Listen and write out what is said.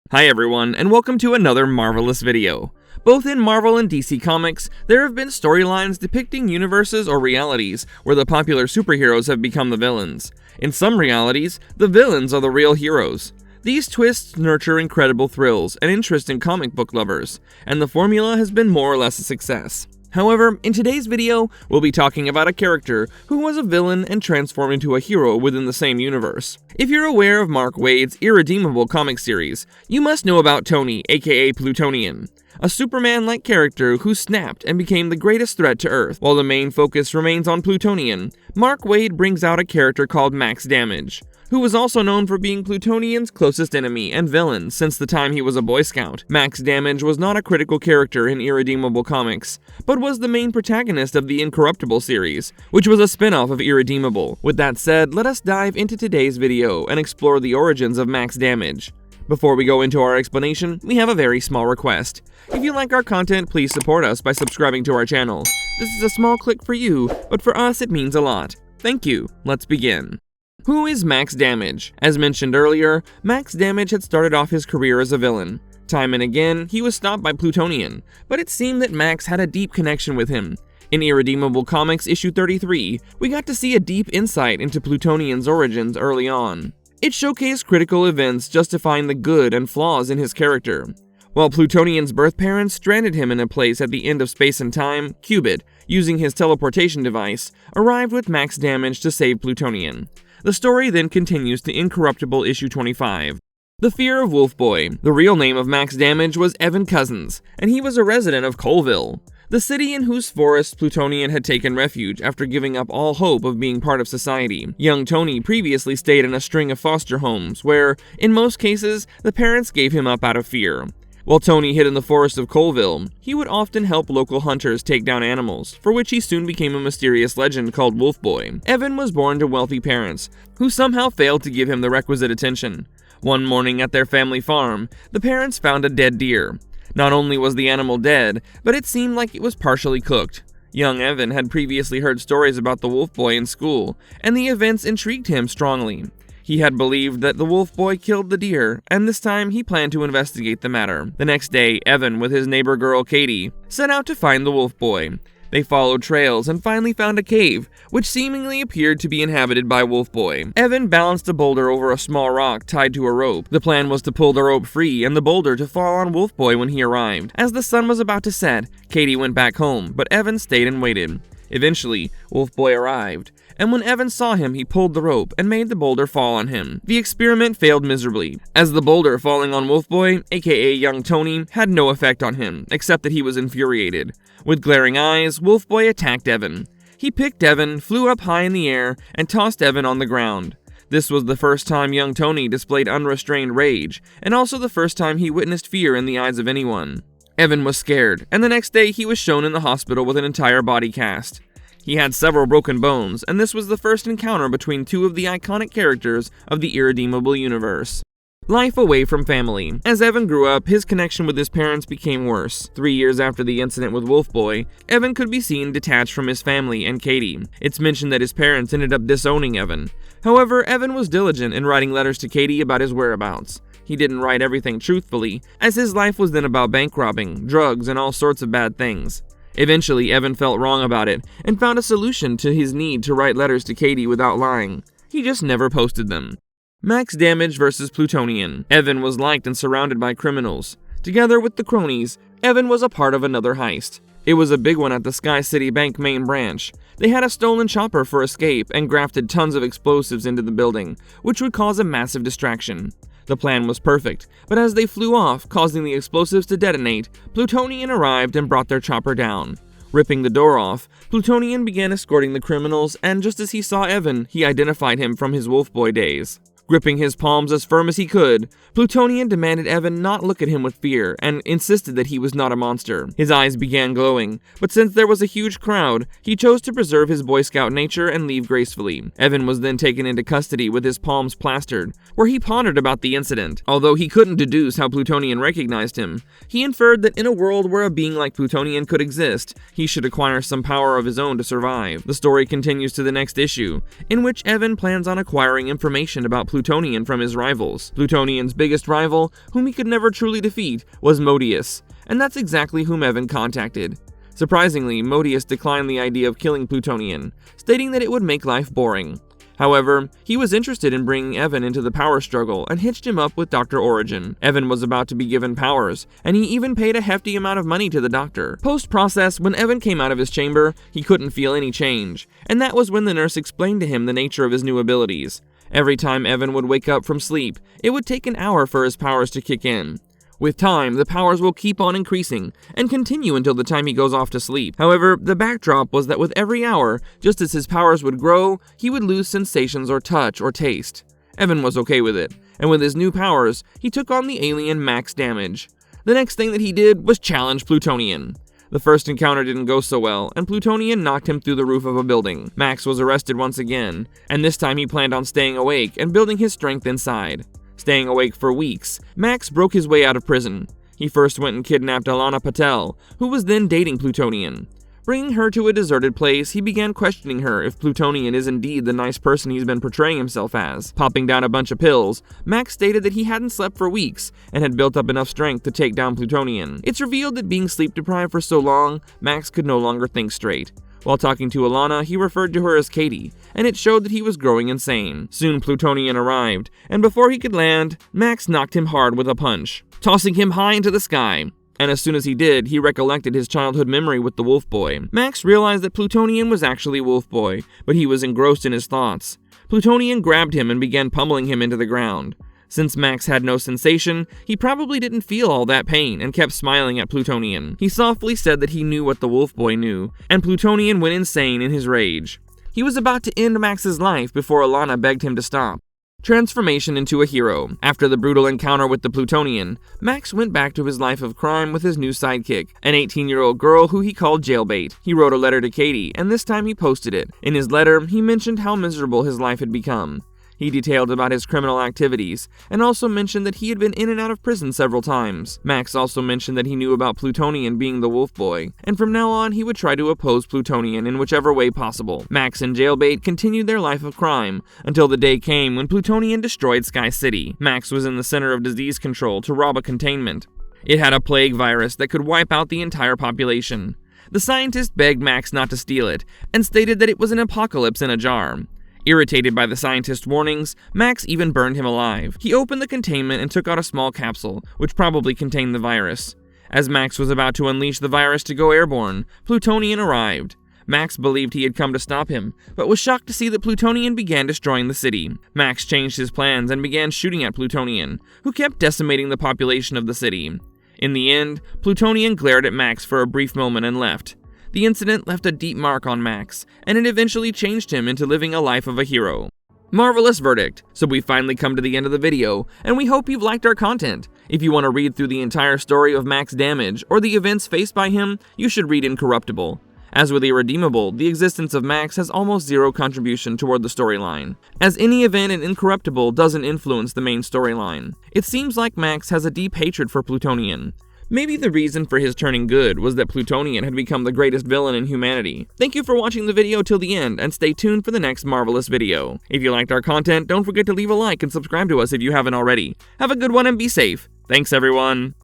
Hi everyone, and welcome to another Marvelous video. Both in Marvel and DC Comics, there have been storylines depicting universes or realities where the popular superheroes have become the villains. In some realities, the villains are the real heroes. These twists nurture incredible thrills and interest in comic book lovers, and the formula has been more or less a success. However, in today's video, we'll be talking about a character who was a villain and transformed into a hero within the same universe. If you're aware of Mark Waid's Irredeemable Comics series, you must know about Tony, aka Plutonian, a Superman-like character who snapped and became the greatest threat to Earth. While the main focus remains on Plutonian, Mark Waid brings out a character called Max Damage, who was also known for being Plutonian's closest enemy and villain since the time he was a Boy Scout. Max Damage was not a critical character in Irredeemable Comics, but was the main protagonist of the Incorruptible series, which was a spin-off of Irredeemable. With that said, let us dive into today's video and explore the origins of Max Damage. Before we go into our explanation, we have a very small request. If you like our content, please support us by subscribing to our channel. This is a small click for you, but for us it means a lot. Thank you. Let's begin. Who is Max Damage? As mentioned earlier, Max Damage had started off his career as a villain. Time and again, he was stopped by Plutonian, but it seemed that Max had a deep connection with him. In Irredeemable Comics issue 33, we got to see a deep insight into Plutonian's origins early on. It showcased critical events justifying the good and flaws in his character. While Plutonian's birth parents stranded him in a place at the end of space and time, Cubit, using his teleportation device, arrived with Max Damage to save Plutonian. The story then continues to Incorruptible issue 25. The Fear of Wolf Boy. The real name of Max Damage was Evan Cousins, and he was a resident of Colville, the city in whose forests Plutonian had taken refuge after giving up all hope of being part of society. Young Tony previously stayed in a string of foster homes where, in most cases, the parents gave him up out of fear. While Tony hid in the forest of Colville, he would often help local hunters take down animals, for which he soon became a mysterious legend called Wolf Boy. Evan was born to wealthy parents, who somehow failed to give him the requisite attention. One morning at their family farm, the parents found a dead deer. Not only was the animal dead, but it seemed like it was partially cooked. Young Evan had previously heard stories about the Wolf Boy in school, and the events intrigued him strongly. He had believed that the Wolf Boy killed the deer, and this time he planned to investigate the matter. The next day, Evan, with his neighbor girl Katie, set out to find the Wolf Boy. They followed trails and finally found a cave, which seemingly appeared to be inhabited by Wolf Boy. Evan balanced a boulder over a small rock tied to a rope. The plan was to pull the rope free and the boulder to fall on Wolf Boy when he arrived. As the sun was about to set, Katie went back home, but Evan stayed and waited. Eventually, Wolf Boy arrived, and when Evan saw him, he pulled the rope and made the boulder fall on him. The experiment failed miserably, as the boulder falling on Wolf Boy, aka Young Tony, had no effect on him, except that he was infuriated. With glaring eyes, Wolf Boy attacked Evan. He picked Evan, flew up high in the air, and tossed Evan on the ground. This was the first time Young Tony displayed unrestrained rage, and also the first time he witnessed fear in the eyes of anyone. Evan was scared, and the next day he was shown in the hospital with an entire body cast. He had several broken bones, and this was the first encounter between two of the iconic characters of the Irredeemable universe. Life away from family. As Evan grew up, his connection with his parents became worse. 3 years after the incident with Wolf Boy, Evan could be seen detached from his family and Katie. It's mentioned that his parents ended up disowning Evan. However, Evan was diligent in writing letters to Katie about his whereabouts. He didn't write everything truthfully, as his life was then about bank robbing, drugs, and all sorts of bad things. Eventually, Evan felt wrong about it, and found a solution to his need to write letters to Katie without lying. He just never posted them. Max Damage vs. Plutonian. Evan was liked and surrounded by criminals. Together with the cronies, Evan was a part of another heist. It was a big one at the Sky City Bank main branch. They had a stolen chopper for escape and grafted tons of explosives into the building, which would cause a massive distraction. The plan was perfect, but as they flew off, causing the explosives to detonate, Plutonian arrived and brought their chopper down. Ripping the door off, Plutonian began escorting the criminals, and just as he saw Evan, he identified him from his Wolf Boy days. Gripping his palms as firm as he could, Plutonian demanded Evan not look at him with fear and insisted that he was not a monster. His eyes began glowing, but since there was a huge crowd, he chose to preserve his Boy Scout nature and leave gracefully. Evan was then taken into custody with his palms plastered, where he pondered about the incident. Although he couldn't deduce how Plutonian recognized him, he inferred that in a world where a being like Plutonian could exist, he should acquire some power of his own to survive. The story continues to the next issue, in which Evan plans on acquiring information about Plutonian Plutonian from his rivals. Plutonian's biggest rival, whom he could never truly defeat, was Modius, and that's exactly whom Evan contacted. Surprisingly, Modius declined the idea of killing Plutonian, stating that it would make life boring. However, he was interested in bringing Evan into the power struggle and hitched him up with Dr. Origin. Evan was about to be given powers, and he even paid a hefty amount of money to the doctor. Post-process, when Evan came out of his chamber, he couldn't feel any change, and that was when the nurse explained to him the nature of his new abilities. Every time Evan would wake up from sleep, it would take an hour for his powers to kick in. With time, the powers will keep on increasing and continue until the time he goes off to sleep. However, the backdrop was that with every hour, just as his powers would grow, he would lose sensations or touch or taste. Evan was okay with it, and with his new powers, he took on the alien Max Damage. The next thing that he did was challenge Plutonian. The first encounter didn't go so well, and Plutonian knocked him through the roof of a building. Max was arrested once again, and this time he planned on staying awake and building his strength inside. Staying awake for weeks, Max broke his way out of prison. He first went and kidnapped Alana Patel, who was then dating Plutonian. Bringing her to a deserted place, he began questioning her if Plutonian is indeed the nice person he's been portraying himself as. Popping down a bunch of pills, Max stated that he hadn't slept for weeks and had built up enough strength to take down Plutonian. It's revealed that being sleep deprived for so long, Max could no longer think straight. While talking to Alana, he referred to her as Katie, and it showed that he was growing insane. Soon Plutonian arrived, and before he could land, Max knocked him hard with a punch, tossing him high into the sky. And as soon as he did, he recollected his childhood memory with the Wolf Boy. Max realized that Plutonian was actually Wolf Boy, but he was engrossed in his thoughts. Plutonian grabbed him and began pummeling him into the ground. Since Max had no sensation, he probably didn't feel all that pain and kept smiling at Plutonian. He softly said that he knew what the Wolf Boy knew, and Plutonian went insane in his rage. He was about to end Max's life before Alana begged him to stop. Transformation into a hero. After the brutal encounter with the Plutonian, Max went back to his life of crime with his new sidekick, an 18-year-old girl who he called Jailbait. He wrote a letter to Katie, and this time he posted it. In his letter, he mentioned how miserable his life had become. He detailed about his criminal activities, and also mentioned that he had been in and out of prison several times. Max also mentioned that he knew about Plutonian being the Wolf Boy, and from now on he would try to oppose Plutonian in whichever way possible. Max and Jailbait continued their life of crime, until the day came when Plutonian destroyed Sky City. Max was in the center of disease control to rob a containment. It had a plague virus that could wipe out the entire population. The scientist begged Max not to steal it, and stated that it was an apocalypse in a jar. Irritated by the scientist's warnings, Max even burned him alive. He opened the containment and took out a small capsule, which probably contained the virus. As Max was about to unleash the virus to go airborne, Plutonian arrived. Max believed he had come to stop him, but was shocked to see that Plutonian began destroying the city. Max changed his plans and began shooting at Plutonian, who kept decimating the population of the city. In the end, Plutonian glared at Max for a brief moment and left. The incident left a deep mark on Max, and it eventually changed him into living a life of a hero. Marvelous verdict. So we finally come to the end of the video, and we hope you've liked our content. If you want to read through the entire story of Max Damage, or the events faced by him, you should read Incorruptible. As with Irredeemable, the existence of Max has almost zero contribution toward the storyline, as any event in Incorruptible doesn't influence the main storyline. It seems like Max has a deep hatred for Plutonian. Maybe the reason for his turning good was that Plutonian had become the greatest villain in humanity. Thank you for watching the video till the end, and stay tuned for the next Marvelous video. If you liked our content, don't forget to leave a like and subscribe to us if you haven't already. Have a good one and be safe. Thanks everyone.